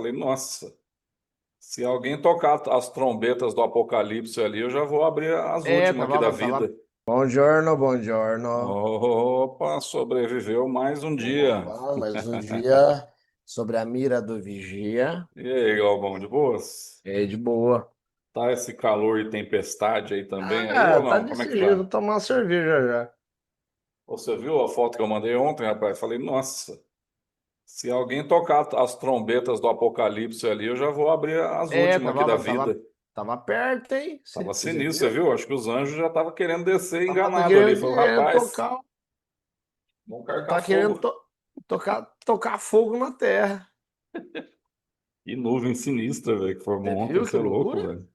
falei, nossa, se alguém tocar as trombetas do Apocalipse ali, eu já vou abrir as últimas aqui da Tava. vida. Buongiorno, buongiorno. Opa, sobreviveu mais um dia. Opa, mais um dia sobre a mira do vigia. E aí, Galvão, de boas? É de boa. Tá esse calor e tempestade aí também aí Ah, ou tá não? Como é desse que jeito, vou tá? tomar uma cerveja já. Você viu a foto que eu mandei ontem, rapaz? Falei, nossa, se alguém tocar as trombetas do Apocalipse ali, eu já vou abrir as É, últimas aqui da tava, vida. tava, tava perto, hein? Tava Você sinistro, você viu? viu? Acho que os anjos já estavam querendo descer Tava enganado ali. Falei, querendo rapaz, tocar, vamos carregar tá querendo fogo. tocar fogo na terra. E nuvem sinistra, velho, que Você formou ontem, viu você que é louco, loucura? velho.